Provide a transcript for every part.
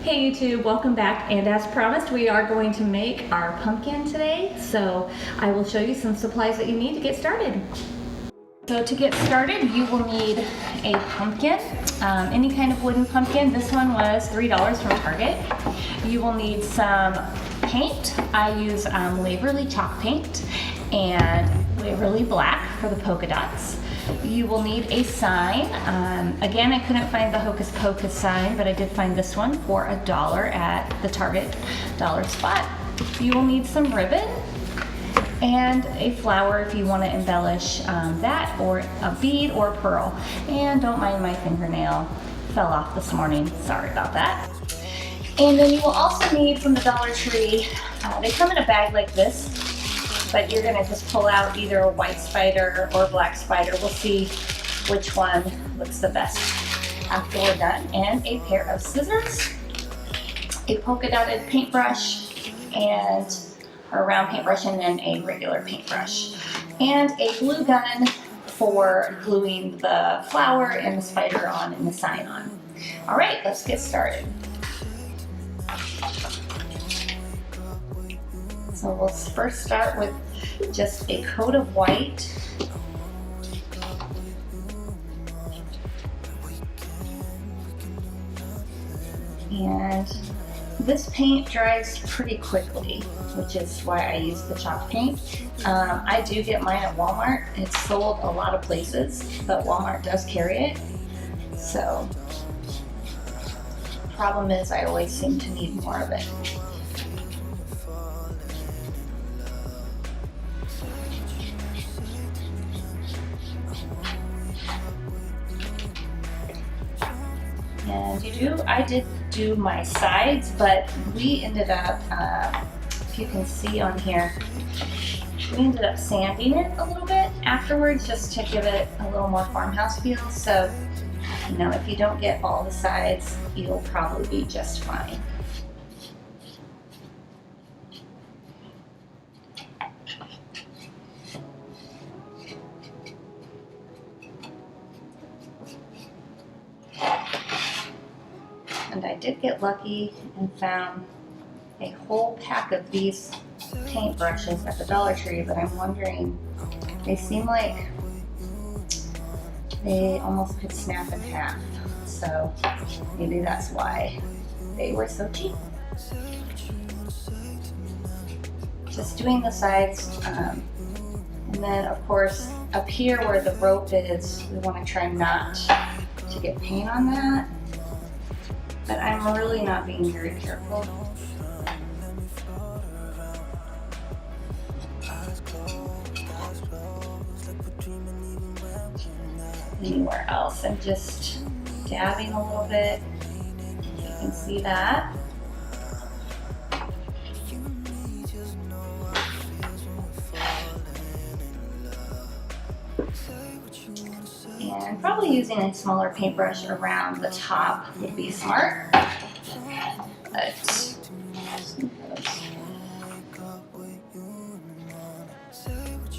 Hey YouTube, welcome back, and as promised we are going to make our pumpkin today, so I will show you some supplies that you need to get started. So to get started you will need a pumpkin, any kind of wooden pumpkin. This one was $3 from Target. You will need some paint. I use Waverly chalk paint and Waverly black for the polka dots. You will need a sign. Again, I couldn't find the Hocus Pocus sign, but I did find this one for $1 at the Target dollar spot. You will need some ribbon and a flower if you want to embellish that, or a bead or a pearl. And don't mind my fingernail, fell off this morning, sorry about that. And then you will also need from the Dollar Tree, they come in a bag like this, but you're gonna just pull out either a white spider or black spider. We'll see which one looks the best after we're done. And a pair of scissors, a polka dotted paintbrush, and a round paintbrush, and then a regular paintbrush. And a glue gun for gluing the flower and the spider on and the sign on. All right, let's get started. So we'll first start with just a coat of white. And this paint dries pretty quickly, which is why I use the chalk paint. I do get mine at Walmart. It's sold a lot of places, but Walmart does carry it. So, the problem is I always seem to need more of it. And I did do my sides, but we ended up, if you can see on here, we ended up sanding it a little bit afterwards just to give it a little more farmhouse feel. So, you know, if you don't get all the sides, you'll probably be just fine. And I did get lucky and found a whole pack of these paintbrushes at the Dollar Tree, but I'm wondering, they seem like they almost could snap in half. So maybe that's why they were so cheap. Just doing the sides, and then of course up here where the rope is, we want to try not to get paint on that. But I'm really not being very careful. Anywhere else, I'm just dabbing a little bit. You can see that. And probably using a smaller paintbrush around the top would be smart. But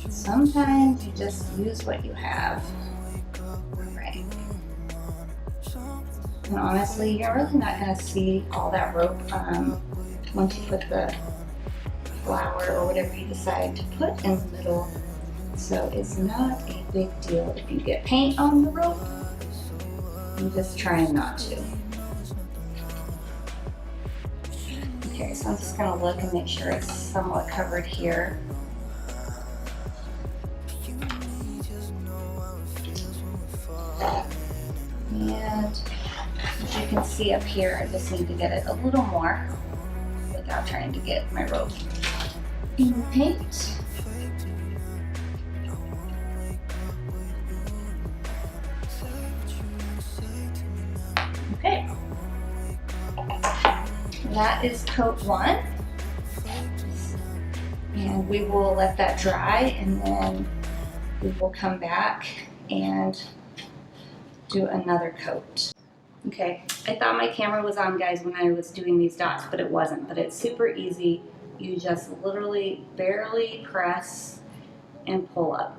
sometimes you just use what you have. Right. And honestly, you're really not going to see all that rope once you put the flower or whatever you decide to put in the middle. So it's not a big deal if you get paint on the rope. I'm just trying not to. Okay, so I'm just going to look and make sure it's somewhat covered here. And as you can see up here, I just need to get it a little more without trying to get my rope in the paint. Okay, that is coat one, and we will let that dry, and then we will come back and do another coat. Okay, I thought my camera was on, guys, when I was doing these dots, but it wasn't. But it's super easy. You just literally barely press and pull up.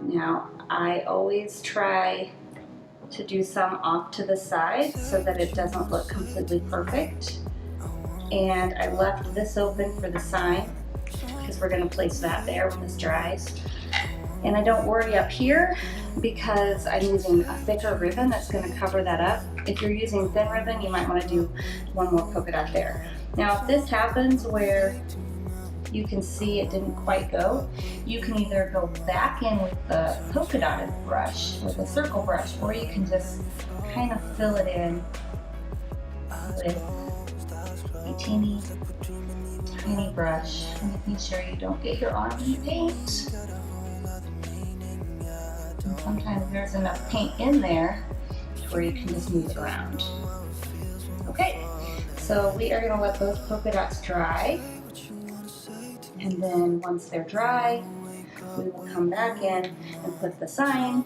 Now, I always try to do some off to the side so that it doesn't look completely perfect. And I left this open for the sign because we're going to place that there when this dries. And I don't worry up here because I'm using a thicker ribbon that's going to cover that up. If you're using thin ribbon, you might want to do one more polka dot there. Now if this happens where you can see it didn't quite go, you can either go back in with the polka dotted brush, with a circle brush, or you can just kind of fill it in with a teeny tiny brush, making sure you don't get your arm in paint. And sometimes there's enough paint in there where you can just move it around. Okay, so we are going to let those polka dots dry. And then once they're dry, we will come back in and put the sign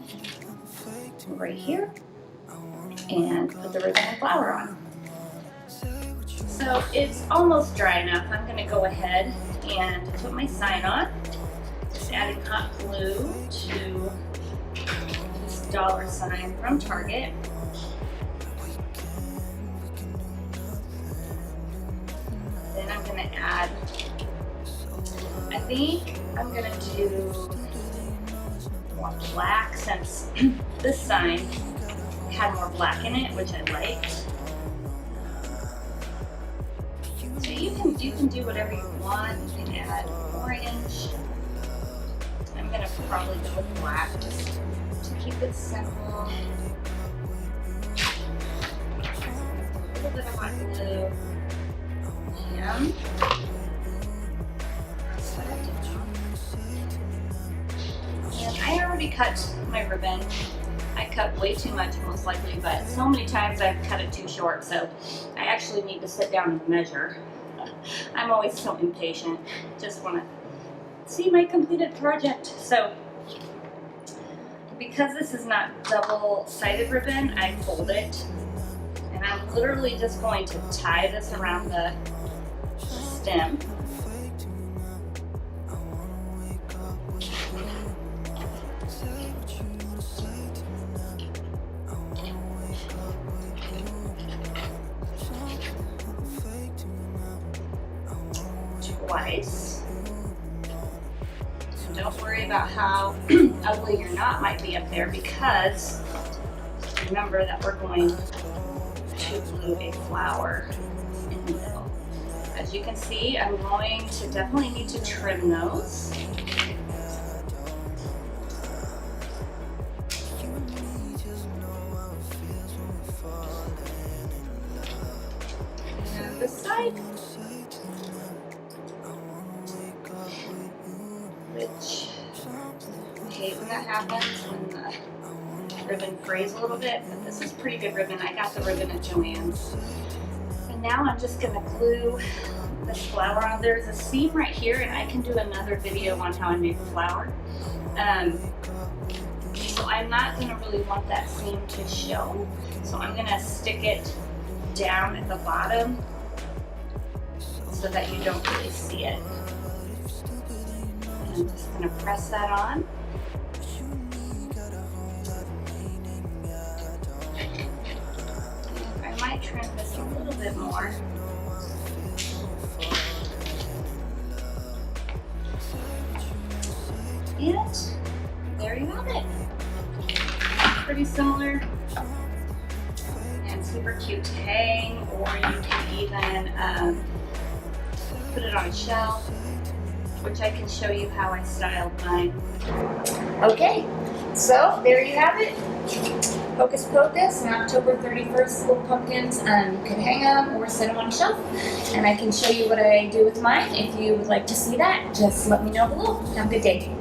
right here and put the ribbon and flower on. So it's almost dry enough. I'm going to go ahead and put my sign on. Just adding hot glue to this dollar sign from Target. Then I'm going to add, I think I'm going to do more black since this sign had more black in it, which I liked. So you can do whatever you want. You can add orange. I'm going to probably go with black just to keep it simple. A little bit of hot glue. And I already cut my ribbon. I cut way too much most likely, but so many times I've cut it too short, so I actually need to sit down and measure. I'm always so impatient, just want to see my completed project. So because this is not double-sided ribbon, I fold it, and I'm literally just going to tie this around the stem. Twice. And don't worry about how ugly your knot might be up there, because remember that we're going to glue a flower in the middle. As you can see, I'm going to definitely need to trim those. And this side, which I hate when that happens, when the ribbon frays a little bit, but this is pretty good ribbon. I got the ribbon at Joann's. And now I'm just going to glue this flower on. There's a seam right here, and I can do another video on how I make the flower. So I'm not going to really want that seam to show, so I'm going to stick it down at the bottom so that you don't really see it. I'm just going to press that on. I might trim this a little bit more. And there you have it. Pretty similar and super cute to hang, or you can even put it on a shelf, which I can show you how I styled mine. Okay, so there you have it. Hocus Pocus and October 31st little pumpkins. You can hang them or set them on a shelf, and I can show you what I do with mine. If you would like to see that, just let me know below. Have a good day.